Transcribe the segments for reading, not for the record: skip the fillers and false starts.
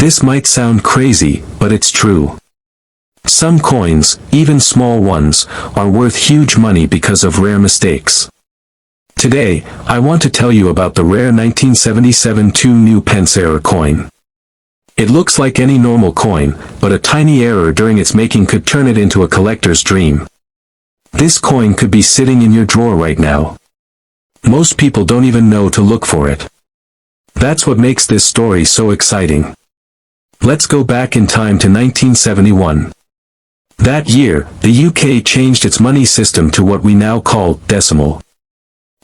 This might sound crazy, but it's true. Some coins, even small ones, are worth huge money because of rare mistakes. Today, I want to tell you about the rare 1977 2 new Pence error coin. It looks like any normal coin, but a tiny error during its making could turn it into a collector's dream. This coin could be sitting in your drawer right now. Most people don't even know to look for it. That's what makes this story so exciting. Let's go back in time to 1971. That year, the UK changed its money system to what we now call decimal.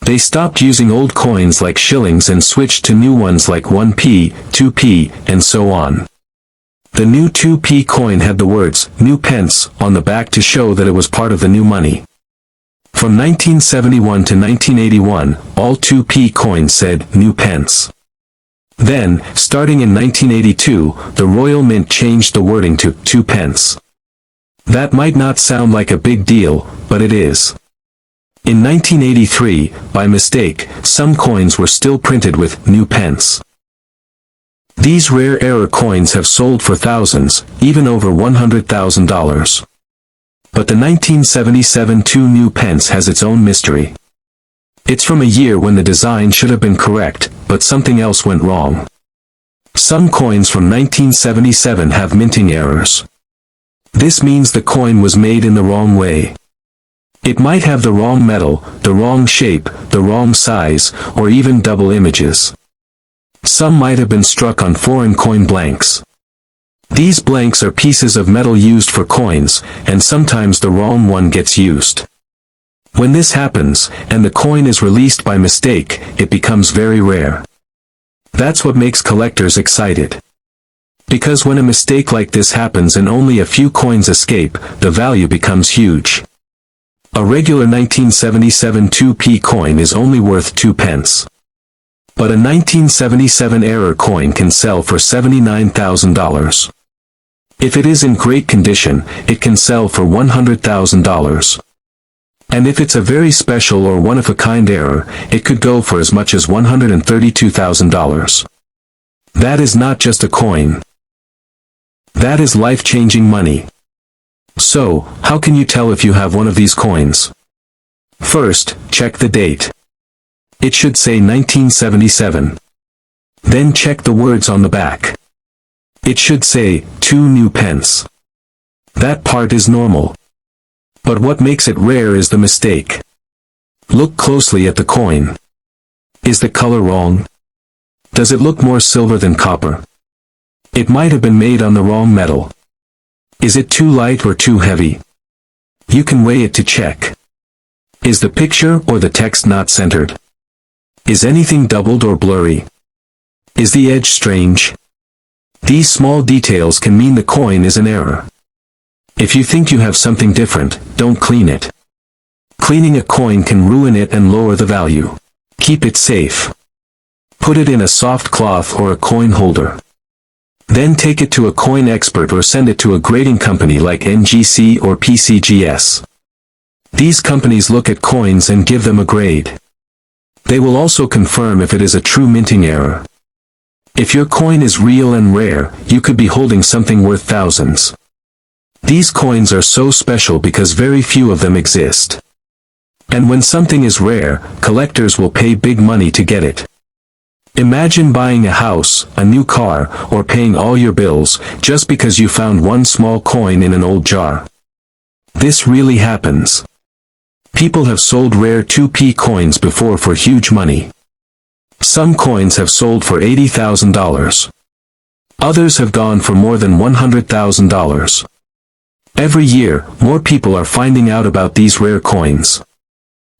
They stopped using old coins like shillings and switched to new ones like 1p, 2p, and so on. The new 2p coin had the words, "New Pence," on the back to show that it was part of the new money. From 1971 to 1981, all 2p coins said, "New Pence." Then, starting in 1982, the Royal Mint changed the wording to 2 pence. That might not sound like a big deal, but it is. In 1983, by mistake, some coins were still printed with "New Pence." These rare error coins have sold for thousands, even over $100,000. But the 1977 2 new Pence has its own mystery. It's from a year when the design should have been correct, but something else went wrong. Some coins from 1977 have minting errors. This means the coin was made in the wrong way. It might have the wrong metal, the wrong shape, the wrong size, or even double images. Some might have been struck on foreign coin blanks. These blanks are pieces of metal used for coins, and sometimes the wrong one gets used. When this happens, and the coin is released by mistake, it becomes very rare. That's what makes collectors excited. Because when a mistake like this happens and only a few coins escape, the value becomes huge. A regular 1977 2p coin is only worth 2 pence. But a 1977 error coin can sell for $79,000. If it is in great condition, it can sell for $100,000. And if it's a very special or one-of-a-kind error, it could go for as much as $132,000. That is not just a coin. That is life-changing money. So, how can you tell if you have one of these coins? First, check the date. It should say 1977. Then check the words on the back. It should say, 2 new pence. That part is normal. But what makes it rare is the mistake. Look closely at the coin. Is the color wrong? Does it look more silver than copper? It might have been made on the wrong metal. Is it too light or too heavy? You can weigh it to check. Is the picture or the text not centered? Is anything doubled or blurry? Is the edge strange? These small details can mean the coin is an error. If you think you have something different, don't clean it. Cleaning a coin can ruin it and lower the value. Keep it safe. Put it in a soft cloth or a coin holder. Then take it to a coin expert or send it to a grading company like NGC or PCGS. These companies look at coins and give them a grade. They will also confirm if it is a true minting error. If your coin is real and rare, you could be holding something worth thousands. These coins are so special because very few of them exist. And when something is rare, collectors will pay big money to get it. Imagine buying a house, a new car, or paying all your bills, just because you found one small coin in an old jar. This really happens. People have sold rare 2p coins before for huge money. Some coins have sold for $80,000. Others have gone for more than $100,000. Every year, more people are finding out about these rare coins.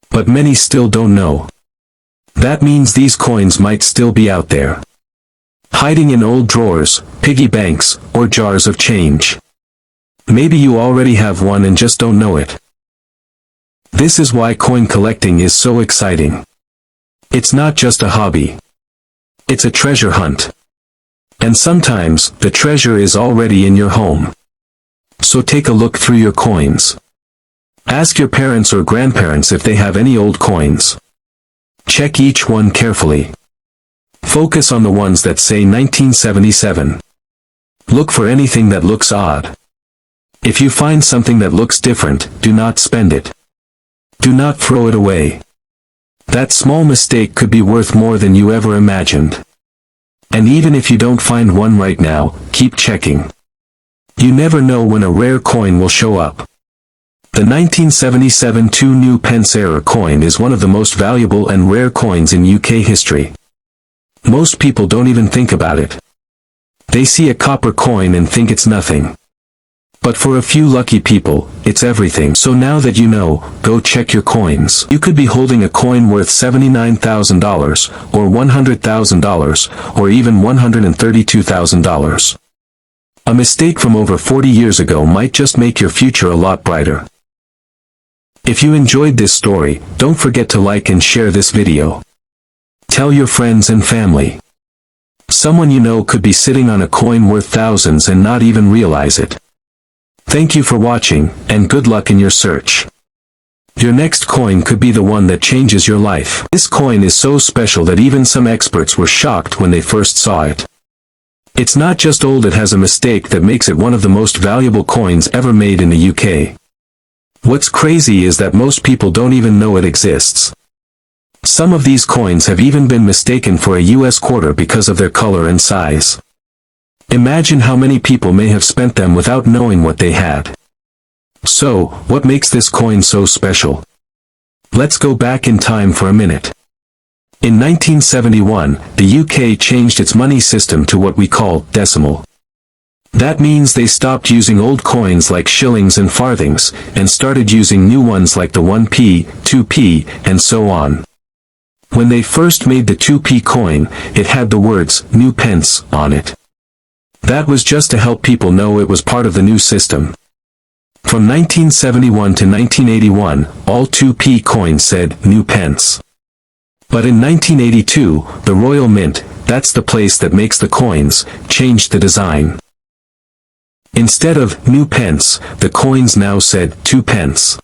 But many still don't know. That means these coins might still be out there, hiding in old drawers, piggy banks, or jars of change. Maybe you already have one and just don't know it. This is why coin collecting is so exciting. It's not just a hobby. It's a treasure hunt. And sometimes, the treasure is already in your home. So take a look through your coins. Ask your parents or grandparents if they have any old coins. Check each one carefully. Focus on the ones that say 1977. Look for anything that looks odd. If you find something that looks different, do not spend it. Do not throw it away. That small mistake could be worth more than you ever imagined. And even if you don't find one right now, keep checking. You never know when a rare coin will show up. The 1977 2 new pence era coin is one of the most valuable and rare coins in UK history. Most people don't even think about it. They see a copper coin and think it's nothing. But for a few lucky people, it's everything. So now that you know, go check your coins. You could be holding a coin worth $79,000, or $100,000, or even $132,000. A mistake from over 40 years ago might just make your future a lot brighter. If you enjoyed this story, don't forget to like and share this video. Tell your friends and family. Someone you know could be sitting on a coin worth thousands and not even realize it. Thank you for watching, and good luck in your search. Your next coin could be the one that changes your life. This coin is so special that even some experts were shocked when they first saw it. It's not just old, it has a mistake that makes it one of the most valuable coins ever made in the UK. What's crazy is that most people don't even know it exists. Some of these coins have even been mistaken for a US quarter because of their color and size. Imagine how many people may have spent them without knowing what they had. So, what makes this coin so special? Let's go back in time for a minute. In 1971, the UK changed its money system to what we call decimal. That means they stopped using old coins like shillings and farthings, and started using new ones like the 1p, 2p, and so on. When they first made the 2p coin, it had the words, new pence, on it. That was just to help people know it was part of the new system. From 1971 to 1981, all 2p coins said, new pence. But in 1982, the Royal Mint, that's the place that makes the coins, changed the design. Instead of new pence, the coins now said 2 pence.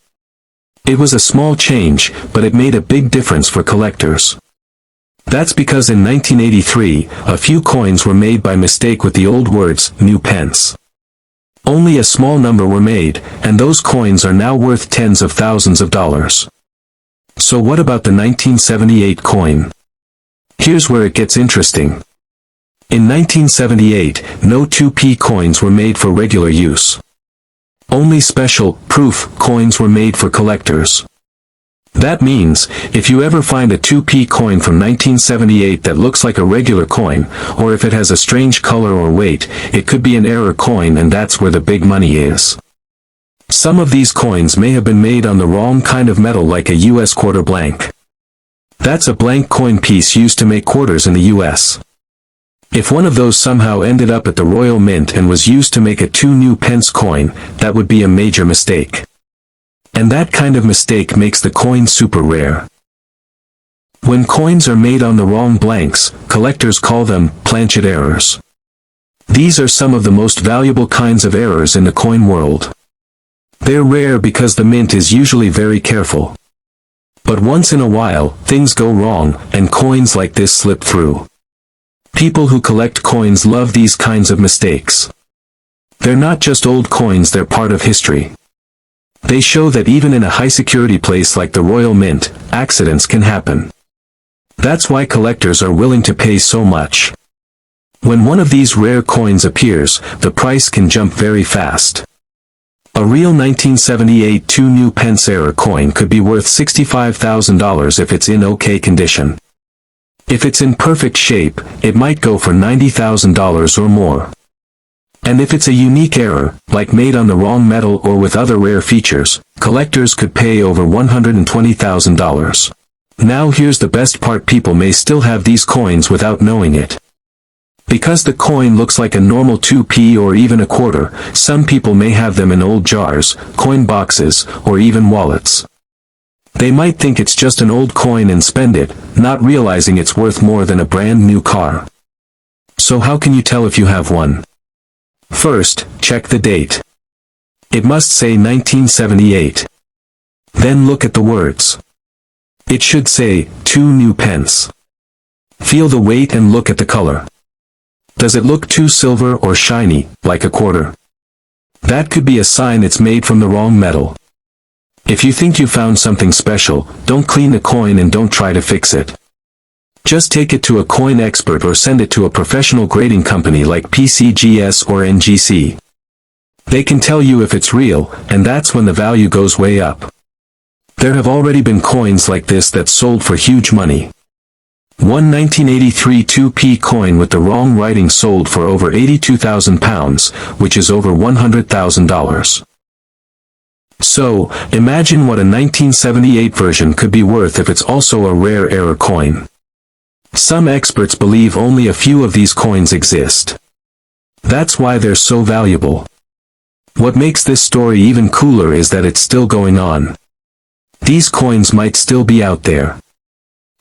It was a small change, but it made a big difference for collectors. That's because in 1983, a few coins were made by mistake with the old words, new pence. Only a small number were made, and those coins are now worth tens of thousands of dollars. So what about the 1978 coin? Here's where it gets interesting. In 1978, no 2p coins were made for regular use. Only special, proof, coins were made for collectors. That means, if you ever find a 2p coin from 1978 that looks like a regular coin, or if it has a strange color or weight, it could be an error coin, and that's where the big money is. Some of these coins may have been made on the wrong kind of metal, like a US quarter blank. That's a blank coin piece used to make quarters in the US. If one of those somehow ended up at the Royal Mint and was used to make a 2 new pence coin, that would be a major mistake. And that kind of mistake makes the coin super rare. When coins are made on the wrong blanks, collectors call them planchet errors. These are some of the most valuable kinds of errors in the coin world. They're rare because the mint is usually very careful. But once in a while, things go wrong, and coins like this slip through. People who collect coins love these kinds of mistakes. They're not just old coins, they're part of history. They show that even in a high-security place like the Royal Mint, accidents can happen. That's why collectors are willing to pay so much. When one of these rare coins appears, the price can jump very fast. A real 1978 2 new pence era coin could be worth $65,000 if it's in okay condition. If it's in perfect shape, it might go for $90,000 or more. And if it's a unique error, like made on the wrong metal or with other rare features, collectors could pay over $120,000. Now here's the best part: people may still have these coins without knowing it. Because the coin looks like a normal 2p or even a quarter, some people may have them in old jars, coin boxes, or even wallets. They might think it's just an old coin and spend it, not realizing it's worth more than a brand new car. So how can you tell if you have one? First, check the date. It must say 1978. Then look at the words. It should say, 2 new pence. Feel the weight and look at the color. Does it look too silver or shiny, like a quarter? That could be a sign it's made from the wrong metal. If you think you found something special, don't clean the coin and don't try to fix it. Just take it to a coin expert or send it to a professional grading company like PCGS or NGC. They can tell you if it's real, and that's when the value goes way up. There have already been coins like this that sold for huge money. One 1983 2p coin with the wrong writing sold for over £82,000, which is over $100,000. So, imagine what a 1978 version could be worth if it's also a rare error coin. Some experts believe only a few of these coins exist. That's why they're so valuable. What makes this story even cooler is that it's still going on. These coins might still be out there.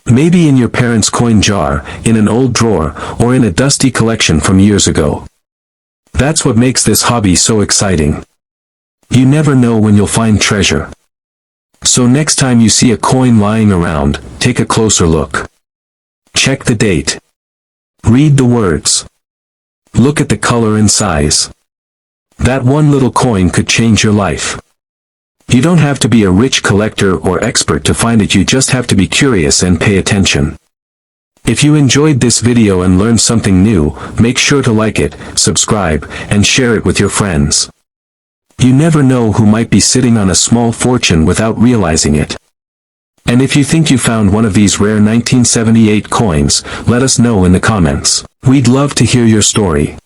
Maybe in your parents' coin jar, in an old drawer, or in a dusty collection from years ago. That's what makes this hobby so exciting. You never know when you'll find treasure. So next time you see a coin lying around, take a closer look. Check the date. Read the words. Look at the color and size. That one little coin could change your life. You don't have to be a rich collector or expert to find it, you just have to be curious and pay attention. If you enjoyed this video and learned something new, make sure to like it, subscribe, and share it with your friends. You never know who might be sitting on a small fortune without realizing it. And if you think you found one of these rare 1978 coins, let us know in the comments. We'd love to hear your story.